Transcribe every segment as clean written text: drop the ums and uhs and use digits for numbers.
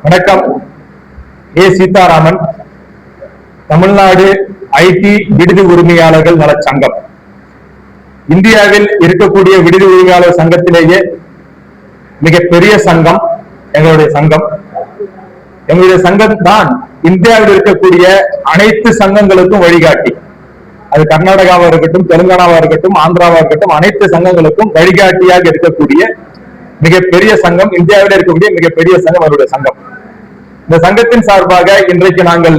வணக்கம். ஏ சீதாராமன், தமிழ்நாடு ஐடி விடுதி உரிமையாளர்கள் நலச் சங்கம். இந்தியாவில் இருக்கக்கூடிய விடுதி உரிமையாளர் சங்கத்திலேயே மிகப்பெரிய சங்கம் எங்களுடைய சங்கம். எங்களுடைய சங்கம் தான் இந்தியாவில் இருக்கக்கூடிய அனைத்து சங்கங்களுக்கும் வழிகாட்டி. அது கர்நாடகாவா இருக்கட்டும், தெலுங்கானாவா இருக்கட்டும், ஆந்திராவா இருக்கட்டும், அனைத்து சங்கங்களுக்கும் வழிகாட்டியாக இருக்கக்கூடிய மிகப்பெரிய சங்கம், இந்தியாவில் இருக்கக்கூடிய மிகப்பெரிய சங்கம் அவருடைய சங்கம். இந்த சங்கத்தின் சார்பாக இன்றைக்கு நாங்கள்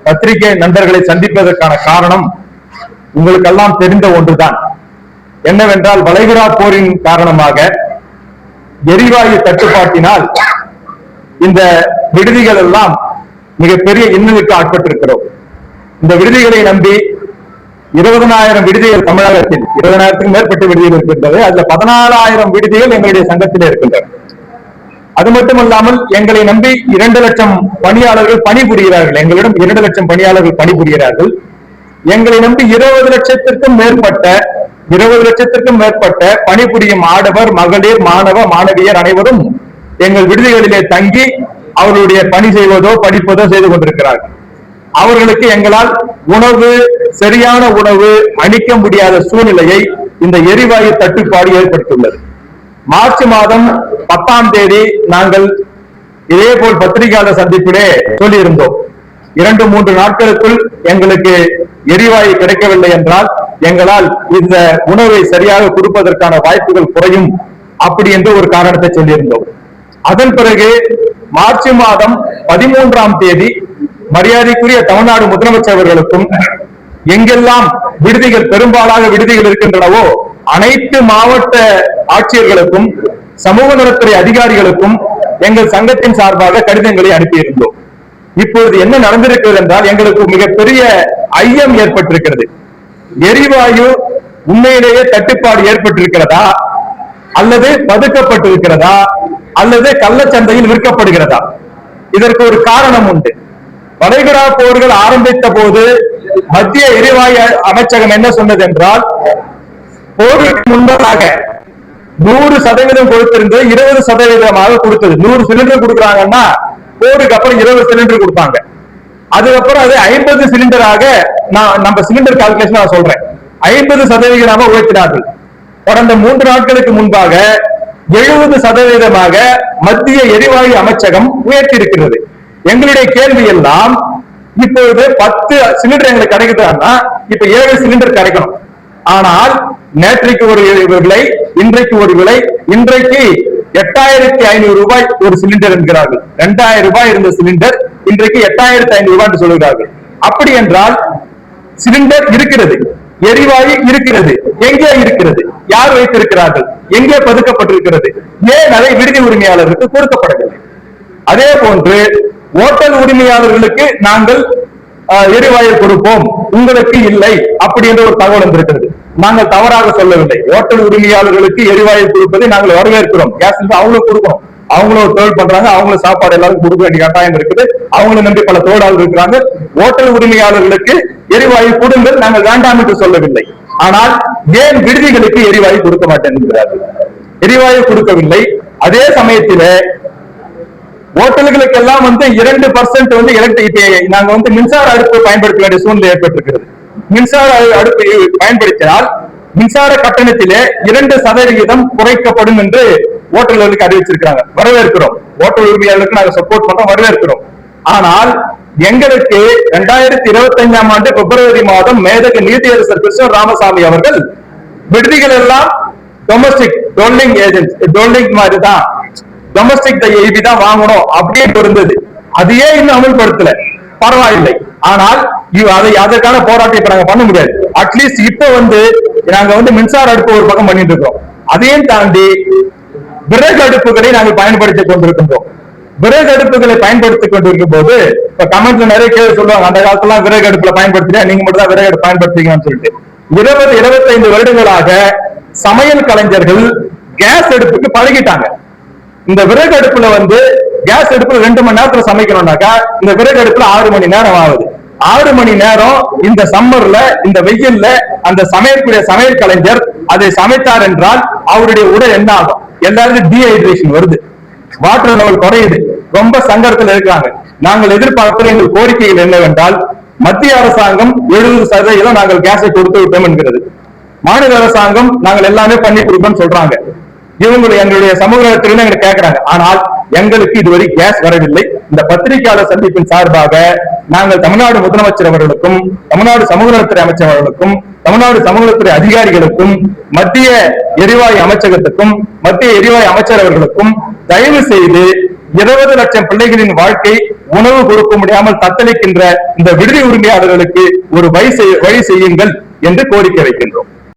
பத்திரிகை நண்பர்களை சந்திப்பதற்கான காரணம் உங்களுக்கெல்லாம் தெரிந்த ஒன்றுதான். என்னவென்றால், வளைகுடா போரின் காரணமாக எரிவாயு தட்டுப்பாட்டினால் இந்த விடுதிகள் எல்லாம் மிகப்பெரிய இன்னலுக்கு ஆட்பட்டிருக்கிறோம். இந்த விடுதிகளை நம்பி 20,000 விடுதிகள் தமிழகத்தில் 20,000க்கும் மேற்பட்ட விடுதிகள் இருக்கின்றது. அதுல 14,000 விடுதிகள் எங்களுடைய சங்கத்திலே இருக்கின்றன. அது மட்டுமல்லாமல் எங்களை நம்பி 2 லட்சம் பணியாளர்கள் பணிபுரிகிறார்கள். எங்களிடம் 2 லட்சம் பணியாளர்கள் பணிபுரிகிறார்கள். எங்களை நம்பி 20 லட்சத்திற்கும் மேற்பட்ட பணிபுரியும் ஆடவர், மகளிர், மாணவ மாணவியர் அனைவரும் எங்கள் விடுதிகளிலே தங்கி அவர்களுடைய பணி செய்வதோ படிப்பதோ செய்து கொண்டிருக்கிறார்கள். அவர்களுக்கு எங்களால் சரியான உணவு அளிக்க முடியாத சூழ்நிலையை இந்த எரிவாயு தட்டுப்பாடு ஏற்படுத்தியுள்ளது. மார்ச் மாதம் 10ஆம் தேதி நாங்கள் இதேபோல் பத்திரிகையாளர் சந்திப்பிலே சொல்லியிருந்தோம், 2-3 நாட்களுக்குள் எங்களுக்கு எரிவாயு கிடைக்கவில்லை என்றால் எங்களால் இந்த உணவை சரியாக கொடுப்பதற்கான வாய்ப்புகள் குறையும், அப்படி என்று ஒரு காரணத்தை சொல்லியிருந்தோம். அதன் பிறகு மார்ச் மாதம் 13ஆம் தேதி மரியாதைக்குரிய தமிழ்நாடு முதலமைச்சர் அவர்களுக்கும் எங்கெல்லாம் விடுதிகள் பெரும்பாலான விடுதிகள் இருக்கின்றனவோ அனைத்து மாவட்ட ஆட்சியர்களுக்கும் சமூக நலத்துறை அதிகாரிகளுக்கும் எங்கள் சங்கத்தின் சார்பாக கடிதங்களை அனுப்பியிருந்தோம். இப்பொழுது என்ன நடந்திருக்கிறது என்றால், எங்களுக்கு மிகப்பெரிய ஐயம் ஏற்பட்டிருக்கிறது. எரிவாயு உண்மையிலேயே தட்டுப்பாடு ஏற்பட்டிருக்கிறதா, அல்லது பதுக்கப்பட்டிருக்கிறதா, அல்லது கள்ளச்சந்தையில் விற்கப்படுகிறதா? இதற்கு ஒரு காரணம் உண்டு. வளைகுடா போர்கள் ஆரம்பித்த போது மத்திய எரிவாயு அமைச்சகம் என்ன சொன்னது என்றால், போருக்கு முன்பதாக 100% கொடுத்திருந்து 20% கொடுத்தது. 100 சிலிண்டர் கொடுக்குறாங்கன்னா போருக்கு அப்புறம் 20 சிலிண்டர் கொடுத்தாங்க. அதுக்கப்புறம் அது 50 சிலிண்டராக, நம்ம சிலிண்டர் கால்குலேஷன் நான் சொல்றேன், 50% உயர்த்தினார்கள். கடந்த 3 நாட்களுக்கு முன்பாக 70% மத்திய எரிவாயு அமைச்சகம் உயர்த்தி இருக்கிறது. எங்களுடைய கேள்வி எல்லாம், இப்பொழுது 10 சிலிண்டர் எங்களுக்கு கிடைக்குதுன்னா இப்ப 7 சிலிண்டர் கிடைக்கணும். ஆனால் நேற்றைக்கு ஒரு விலை, இன்றைக்கு ஒரு விலை. இன்றைக்கு 8,500 ரூபாய் ஒரு சிலிண்டர் என்கிறார்கள். 2,000 ரூபாய் இருந்த சிலிண்டர் இன்றைக்கு 8,500 ரூபாய் என்று சொல்கிறார்கள். அப்படி என்றால் சிலிண்டர் இருக்கிறது, எரிவாயு இருக்கிறது, எங்கே இருக்கிறது, யார் வைத்திருக்கிறார்கள், எங்கே பதுக்கப்பட்டிருக்கிறது, ஏன் அதை விடுதி உரிமையாளருக்கு கொடுக்கப்படவில்லை? அதே போன்று ஓட்டல் உரிமையாளர்களுக்கு நாங்கள் எரிவாயு கொடுப்போம், உங்களுக்கு இல்லை, அப்படி என்ற ஒரு தகவல் வந்திருக்கிறது. நாங்கள் தவறாக சொல்லவில்லை. ஓட்டல் உரிமையாளர்களுக்கு எரிவாயு கொடுப்பதை நாங்கள் வரவேற்கிறோம். கேஸ் அவங்களும் கொடுக்கணும், அவங்களும் தொழில் பண்றாங்க, அவங்களும் சாப்பாடு எல்லாரும் கொடுக்க வேண்டிய கட்டாயம் இருக்குது. அவங்களும் நம்பி பல தொழிலாளர்கள் இருக்கிறாங்க. ஓட்டல் உரிமையாளர்களுக்கு எரிவாயு கொடுங்கள், நாங்கள் வேண்டாம் என்று சொல்லவில்லை. ஆனால் ஏன் விடுதிகளுக்கு எரிவாயு கொடுக்க மாட்டேன் என்கிறார்கள்? எரிவாயு கொடுக்கவில்லை. அதே சமயத்தில் ஹோட்டல்களுக்கு எல்லாம் 2% நாங்க மின்சார அடுப்பு பயன்படுத்த வேண்டிய சூழ்நிலை ஏற்பட்டிருக்கிறது. மின்சார அடுப்பு பயன்படுத்தினால் மின்சார கட்டணத்திலே 2% குறைக்கப்படும் என்று ஹோட்டல்களுக்கு அறிவிச்சிருக்காங்க. வரவேற்கிறோம். ஹோட்டல் உரிமையாளர்களுக்கு நாங்கள் சப்போர்ட் பண்றோம், வரவேற்கிறோம். ஆனால் எங்களுக்கு 2025ஆம் ஆண்டு பிப்ரவரி மாதம் மேதகு நீதியரசர் கிருஷ்ண ராமசாமி அவர்கள் விடுதிகள் எல்லாம் டொமஸ்டிக் டோல்லிங் மாதிரி தான், டொமஸ்டிக் ஈபி தான் வாங்கணும் அப்படின்னு இருந்தது. அதையே இன்னும் அமல்படுத்தல, பரவாயில்லை. ஆனால் அதற்கான போராட்டம் இப்ப நாங்க பண்ண முடியாது. அட்லீஸ்ட் இப்ப நாங்க மின்சார அடுப்பு ஒரு பக்கம் பண்ணிட்டு இருக்கோம். அதையும் தாண்டி விறகு அடுப்புகளை நாங்கள் பயன்படுத்திக் கொண்டிருக்கின்றோம். விறகு அடுப்புகளை பயன்படுத்திக் கொண்டிருக்கும் போது இப்ப கமெண்ட்ல நிறைய கேள்வி சொல்லுவாங்க, அந்த காலத்துல விறகு அடுப்புல பயன்படுத்தினா நீங்க மட்டும் தான் விறகு அடுப்பு பயன்படுத்துறீங்கன்னு சொல்லிட்டு. 20-25 வருடங்களாக சமையல் கலைஞர்கள் கேஸ் அடுப்புக்கு பழகிட்டாங்க. இந்த விறகு அடுப்புல கேஸ் அடுப்புல 2 மணி நேரத்துல சமைக்கணும்னாக்கா இந்த விறகு அடுப்புல 6 மணி நேரம் ஆகுது. 6 மணி நேரம் இந்த சம்மர்ல, இந்த வெயில்ல அந்த சமையல் கலைஞர் அதை சமைத்தார் என்றால் அவருடைய உடல் என்ன ஆகும்? எல்லாருக்கும் டீஹைட்ரேஷன் வருது, வாட்டர் லெவல் குறையுது, ரொம்ப சங்கடத்தில் இருக்கிறாங்க. நாங்கள் எதிர்பார்க்கிற எங்கள் கோரிக்கைகள் என்னவென்றால், மத்திய அரசாங்கம் 70% நாங்கள் கேஸை கொடுத்து விட்டோம் என்கிறது. மாநில அரசாங்கம் நாங்கள் எல்லாமே பண்ணி கொடுப்போம்னு சொல்றாங்க. இவங்களுடைய எங்களுடைய சமூகத்திலிருந்து எங்களுக்கு கேட்கிறாங்க. ஆனால் எங்களுக்கு இதுவரை கேஸ் வரவில்லை. இந்த பத்திரிகையாளர் சந்திப்பின் சார்பாக நாங்கள் தமிழ்நாடு முதலமைச்சர் அவர்களுக்கும், தமிழ்நாடு சமூக நலத்துறை அமைச்சர் அவர்களுக்கும், தமிழ்நாடு சமூக நலத்துறை அதிகாரிகளுக்கும், மத்திய எரிவாயு அமைச்சகத்துக்கும், மத்திய எரிவாயு அமைச்சர் அவர்களுக்கும் தயவு செய்து 20 லட்சம் பிள்ளைகளின் வாழ்க்கை உணவு கொடுக்க முடியாமல் தத்தளிக்கின்ற இந்த விடுதி உரிமையாளர்களுக்கு ஒரு வழி செய்யுங்கள் என்று கோரிக்கை வைக்கின்றோம்.